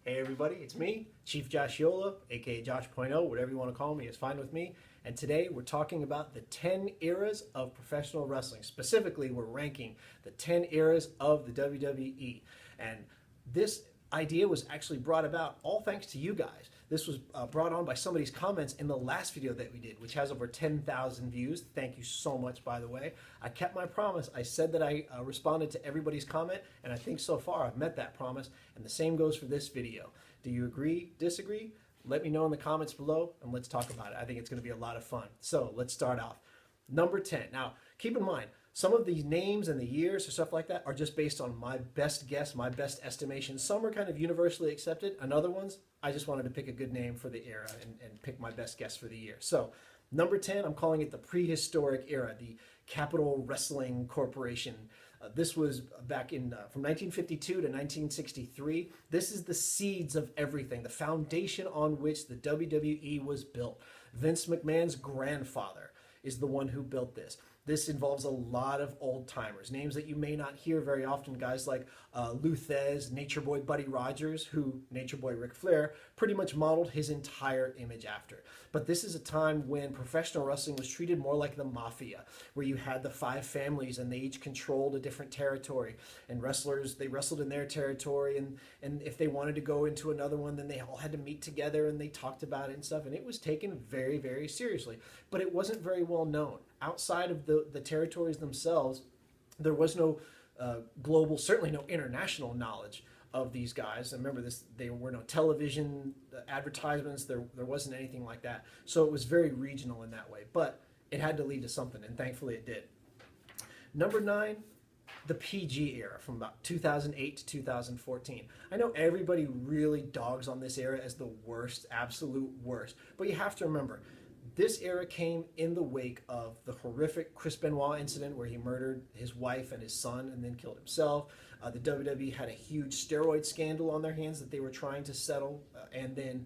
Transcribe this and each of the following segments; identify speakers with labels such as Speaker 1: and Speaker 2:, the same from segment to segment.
Speaker 1: Hey everybody, it's me, Chief Josh Yola, aka Josh.0, whatever you want to call me is fine with me. And today we're talking about the 10 eras of professional wrestling. Specifically, we're ranking the 10 eras of the WWE. And this idea was actually brought about all thanks to you guys. This was brought on by somebody's comments in the last video that we did, which has over 10,000 views. Thank you so much, by the way. I kept my promise. I said that I responded to everybody's comment, and I think so far I've met that promise, and the same goes for this video. Do you agree, disagree? Let me know in the comments below, and let's talk about it. I think it's going to be a lot of fun. So let's start off. Number 10. Now, keep in mind, some of these names and the years or stuff like that are just based on my best guess, my best estimation. Some are kind of universally accepted, and other ones, I just wanted to pick a good name for the era and pick my best guess for the year. So, number 10, I'm calling it the prehistoric era, the Capital Wrestling Corporation. This was back in from 1952 to 1963. This is the seeds of everything, the foundation on which the WWE was built. Vince McMahon's grandfather is the one who built this. This involves a lot of old timers, names that you may not hear very often, guys like Lou Thesz, Nature Boy Buddy Rogers, who Nature Boy Ric Flair pretty much modeled his entire image after. But this is a time when professional wrestling was treated more like the mafia, where you had the 5 families and they each controlled a different territory. And wrestlers, they wrestled in their territory, and if they wanted to go into another one, then they all had to meet together and they talked about it and stuff. And it was taken very, very seriously. But it wasn't very well known. Outside of the territories themselves, there was no global, certainly no international knowledge of these guys. And remember this, there were no television advertisements, there wasn't anything like that. So it was very regional in that way, but it had to lead to something, and thankfully it did. Number 9, the PG era from about 2008 to 2014. I know everybody really dogs on this era as the worst, absolute worst, but you have to remember, this era came in the wake of the horrific Chris Benoit incident where he murdered his wife and his son and then killed himself. The WWE had a huge steroid scandal on their hands that they were trying to settle. And then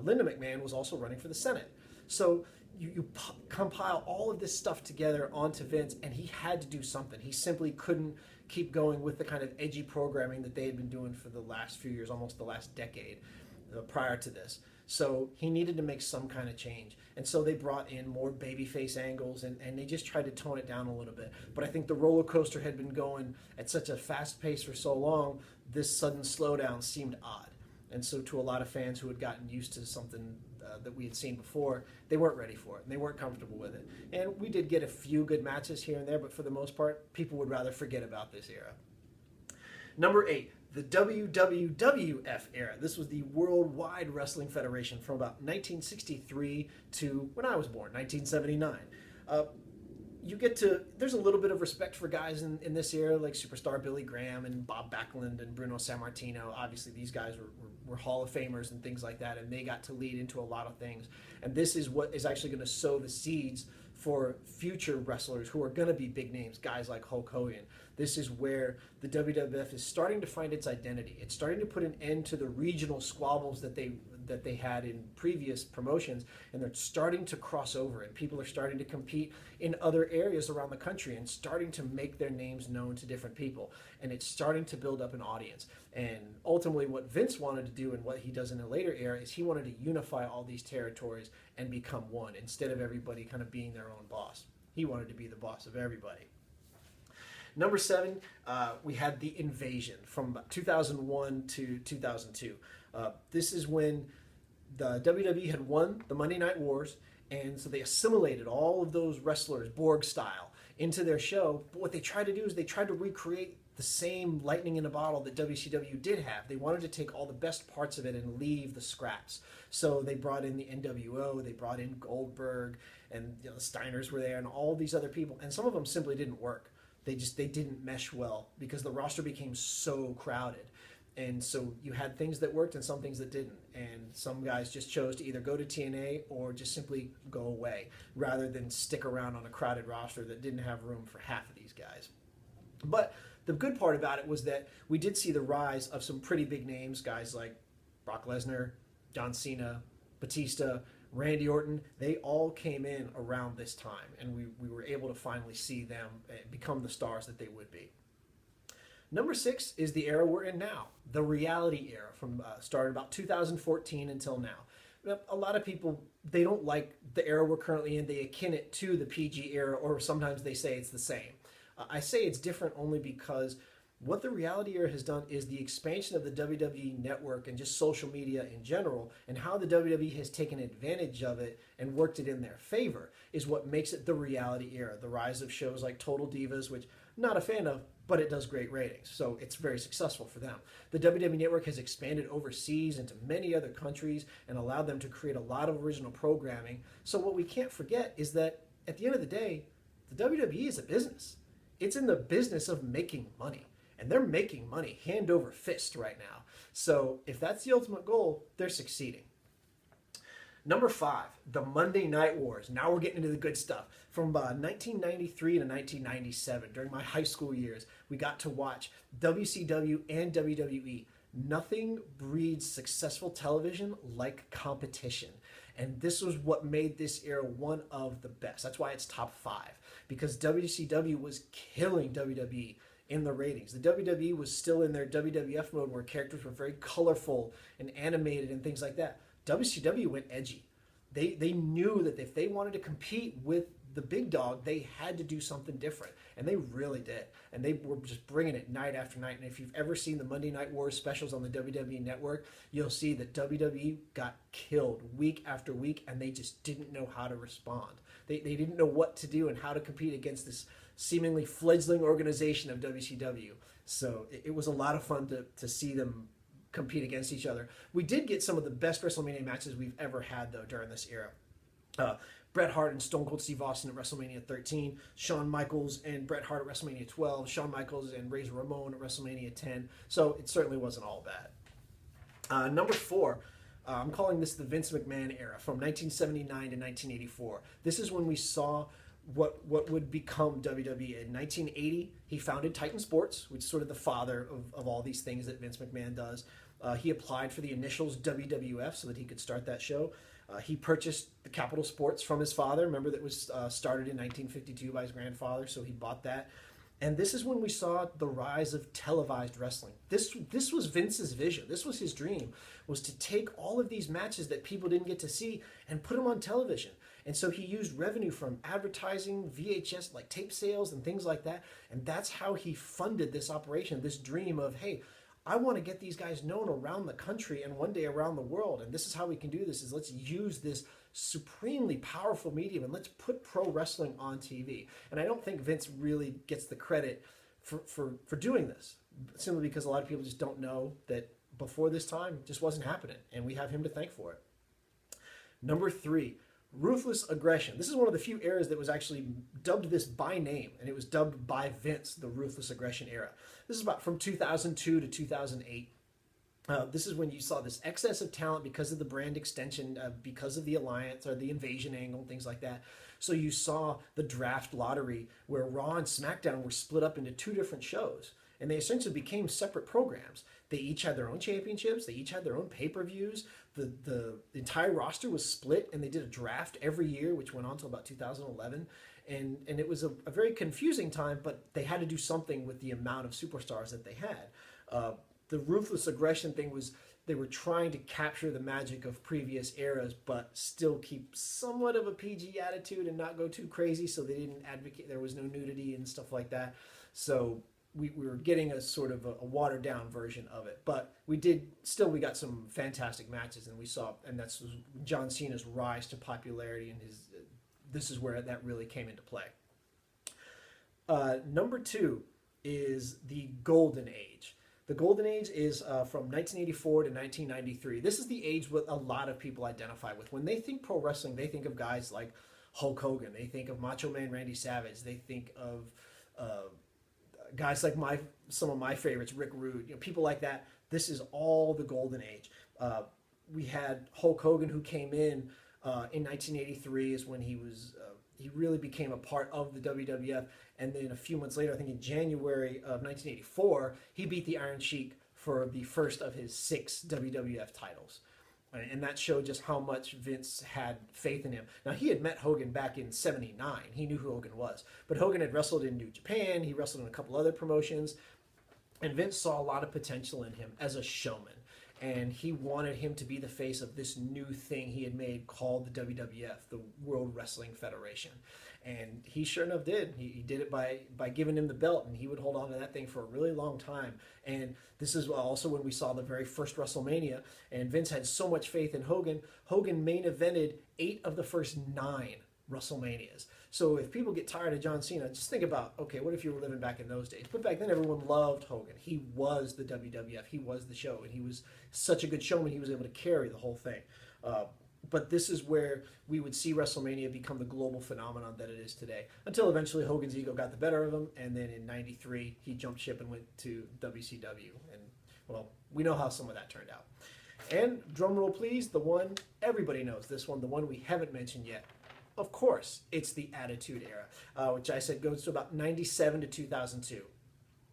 Speaker 1: Linda McMahon was also running for the Senate. So you compile all of this stuff together onto Vince, and he had to do something. He simply couldn't keep going with the kind of edgy programming that they had been doing for the last few years, almost the last decade prior to this. So he needed to make some kind of change. And so they brought in more babyface angles, and they just tried to tone it down a little bit. But I think the roller coaster had been going at such a fast pace for so long, this sudden slowdown seemed odd. And so to a lot of fans who had gotten used to something that we had seen before, they weren't ready for it, and they weren't comfortable with it. And we did get a few good matches here and there, but for the most part, people would rather forget about this era. Number 8. The WWF era. This was the Worldwide Wrestling Federation from about 1963 to when I was born, 1979. There's a little bit of respect for guys in this era, like Superstar Billy Graham and Bob Backlund and Bruno Sammartino. Obviously, these guys were Hall of Famers and things like that, and they got to lead into a lot of things. And this is what is actually going to sow the seeds for future wrestlers who are going to be big names, guys like Hulk Hogan. This is where the WWF is starting to find its identity. It's starting to put an end to the regional squabbles that they had in previous promotions, and they're starting to cross over, and people are starting to compete in other areas around the country and starting to make their names known to different people, and it's starting to build up an audience. And ultimately what Vince wanted to do, and what he does in a later era, is he wanted to unify all these territories and become one instead of everybody kind of being their own boss. He wanted to be the boss of everybody. Number 7, we had the Invasion from 2001 to 2002. This is when the WWE had won the Monday Night Wars, and so they assimilated all of those wrestlers, Borg style, into their show. But what they tried to do is they tried to recreate the same lightning in a bottle that WCW did have. They wanted to take all the best parts of it and leave the scraps. So they brought in the NWO, they brought in Goldberg, and the Steiners were there, and all these other people, and some of them simply didn't work. They didn't mesh well because the roster became so crowded. And so you had things that worked and some things that didn't. And some guys just chose to either go to TNA or just simply go away rather than stick around on a crowded roster that didn't have room for half of these guys. But the good part about it was that we did see the rise of some pretty big names, guys like Brock Lesnar, John Cena, Batista, Randy Orton. They all came in around this time, and we were able to finally see them become the stars that they would be. Number 6 is the era we're in now, the reality era from started about 2014 until now. A lot of people, they don't like the era we're currently in. They akin it to the PG era, or sometimes they say it's the same. I say it's different only because what the reality era has done is the expansion of the WWE network and just social media in general, and how the WWE has taken advantage of it and worked it in their favor is what makes it the reality era. The rise of shows like Total Divas, which I'm not a fan of, but it does great ratings, so it's very successful for them. The WWE Network has expanded overseas into many other countries and allowed them to create a lot of original programming. So what we can't forget is that at the end of the day, the WWE is a business. It's in the business of making money, and they're making money hand over fist right now. So if that's the ultimate goal, they're succeeding. Number 5, the Monday Night Wars. Now we're getting into the good stuff. From 1993 to 1997, during my high school years, we got to watch WCW and WWE. Nothing breeds successful television like competition. And this was what made this era one of the best. That's why it's top 5. Because WCW was killing WWE in the ratings. The WWE was still in their WWF mode where characters were very colorful and animated and things like that. WCW went edgy. They knew that if they wanted to compete with the big dog, they had to do something different, and they really did. And they were just bringing it night after night. And if you've ever seen the Monday Night Wars specials on the WWE Network, you'll see that WWE got killed week after week, and they just didn't know how to respond. They didn't know what to do and how to compete against this seemingly fledgling organization of WCW. So it was a lot of fun to see them compete against each other. We did get some of the best WrestleMania matches we've ever had, though, during this era. Bret Hart and Stone Cold Steve Austin at WrestleMania 13, Shawn Michaels and Bret Hart at WrestleMania 12, Shawn Michaels and Razor Ramon at WrestleMania 10. So it certainly wasn't all bad. Number 4, I'm calling this the Vince McMahon era, from 1979 to 1984. This is when we saw what would become WWE. In 1980, he founded Titan Sports, which is sort of the father of all these things that Vince McMahon does. He applied for the initials WWF so that he could start that show. He purchased the Capital Sports from his father. Remember, that was started in 1952 by his grandfather, so he bought that. And this is when we saw the rise of televised wrestling. This was Vince's vision. This was his dream, was to take all of these matches that people didn't get to see and put them on television. And so he used revenue from advertising, VHS, like tape sales and things like that. And that's how he funded this operation, this dream of, hey, I want to get these guys known around the country and one day around the world. And this is how we can do this, is let's use this supremely powerful medium and let's put pro wrestling on TV. And I don't think Vince really gets the credit for doing this, simply because a lot of people just don't know that before this time it just wasn't happening. And we have him to thank for it. Number 3, ruthless aggression. This is one of the few eras that was actually dubbed this by name, and it was dubbed by Vince the ruthless aggression era. This is about from 2002 to 2008. This is when you saw this excess of talent because of the brand extension, because of the alliance or the invasion angle, things like that. So you saw the draft lottery where Raw and SmackDown were split up into 2 different shows, and they essentially became separate programs. They each had their own championships. They each had their own pay-per-views. The entire roster was split, and they did a draft every year, which went on until about 2011. And it was a very confusing time, but they had to do something with the amount of superstars that they had. The ruthless aggression thing was they were trying to capture the magic of previous eras, but still keep somewhat of a PG attitude and not go too crazy, so they didn't advocate. There was no nudity and stuff like that. So we were getting a sort of a watered down version of it, but we got some fantastic matches, and that's John Cena's rise to popularity, and this is where that really came into play. Number 2 is the Golden Age. The Golden Age is from 1984 to 1993. This is the age what a lot of people identify with. When they think pro wrestling, they think of guys like Hulk Hogan. They think of Macho Man Randy Savage. They think of guys like some of my favorites, Rick Rude, people like that. This is all the Golden Age. We had Hulk Hogan, who came in 1983, is when he really became a part of the WWF. And then a few months later, I think in January of 1984, he beat the Iron Sheik for the first of his 6 WWF titles. And that showed just how much Vince had faith in him. Now, he had met Hogan back in '79. He knew who Hogan was. But Hogan had wrestled in New Japan. He wrestled in a couple other promotions. And Vince saw a lot of potential in him as a showman. And he wanted him to be the face of this new thing he had made called the WWF, the World Wrestling Federation. And he sure enough did. He did it by giving him the belt, and he would hold on to that thing for a really long time. And this is also when we saw the very first WrestleMania, and Vince had so much faith in Hogan. Hogan main evented 8 of the first 9 WrestleManias. So if people get tired of John Cena, just think about, okay, what if you were living back in those days? But back then, everyone loved Hogan. He was the WWF. He was the show, and he was such a good showman, he was able to carry the whole thing. But this is where we would see WrestleMania become the global phenomenon that it is today, until eventually Hogan's ego got the better of him, and then in '93, he jumped ship and went to WCW. And, well, we know how some of that turned out. And, drum roll please, the one everybody knows, this one, the one we haven't mentioned yet. Of course, it's the Attitude Era, which I said goes to about 97 to 2002.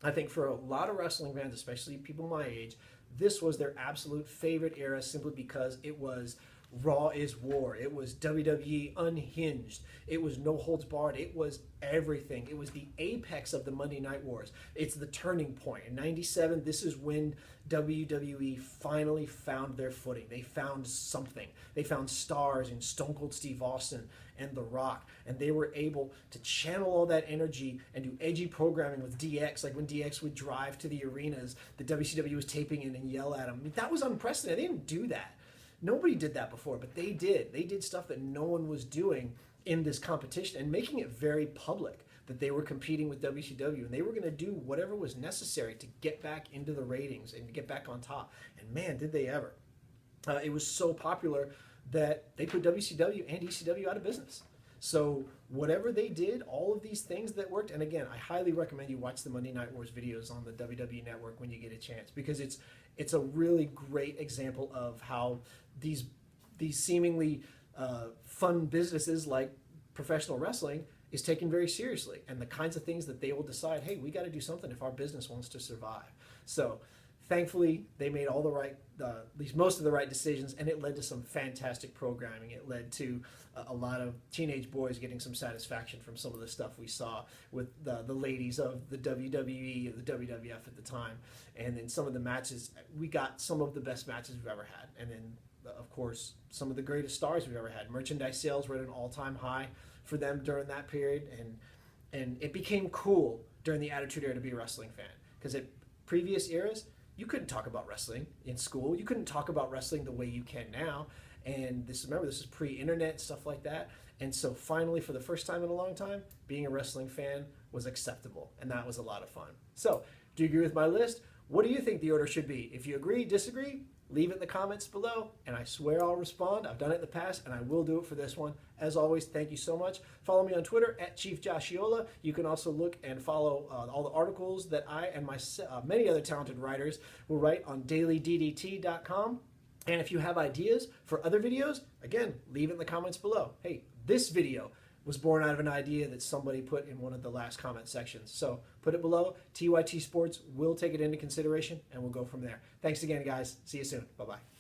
Speaker 1: I think for a lot of wrestling fans, especially people my age, this was their absolute favorite era simply because it was Raw is War. It was WWE unhinged. It was no holds barred. It was everything. It was the apex of the Monday Night Wars. It's the turning point. In '97, this is when WWE finally found their footing. They found something. They found stars in Stone Cold Steve Austin and The Rock, and they were able to channel all that energy and do edgy programming with DX. Like when DX would drive to the arenas, the WCW was taping in and yell at him. I mean, that was unprecedented. They didn't do that. Nobody did that before, but they did. They did stuff that no one was doing in this competition and making it very public that they were competing with WCW, and they were going to do whatever was necessary to get back into the ratings and get back on top. And man, did they ever. It was so popular that they put WCW and ECW out of business. So whatever they did, all of these things that worked, and again, I highly recommend you watch the Monday Night Wars videos on the WWE Network when you get a chance, because it's a really great example of how these seemingly fun businesses like professional wrestling is taken very seriously, and the kinds of things that they will decide, hey, we got to do something if our business wants to survive. So thankfully, they made all the right, at least most of the right decisions, and it led to some fantastic programming. It led to a lot of teenage boys getting some satisfaction from some of the stuff we saw with the ladies of the WWE and the WWF at the time. And then some of the matches, we got some of the best matches we've ever had. And then, of course, some of the greatest stars we've ever had. Merchandise sales were at an all-time high for them during that period. And it became cool during the Attitude Era to be a wrestling fan. Because at previous eras, you couldn't talk about wrestling in school. You couldn't talk about wrestling the way you can now. And remember, this is pre-internet, stuff like that. And so finally, for the first time in a long time, being a wrestling fan was acceptable. And that was a lot of fun. So, do you agree with my list? What do you think the order should be? If you agree, disagree, leave it in the comments below. And I swear I'll respond. I've done it in the past, and I will do it for this one. As always, thank you so much. Follow me on Twitter at Chief Joshiola. You can also look and follow all the articles that I and my many other talented writers will write on dailyddt.com. And if you have ideas for other videos, again, leave it in the comments below. Hey, this video was born out of an idea that somebody put in one of the last comment sections. So put it below. TYT Sports will take it into consideration, and we'll go from there. Thanks again, guys. See you soon. Bye-bye.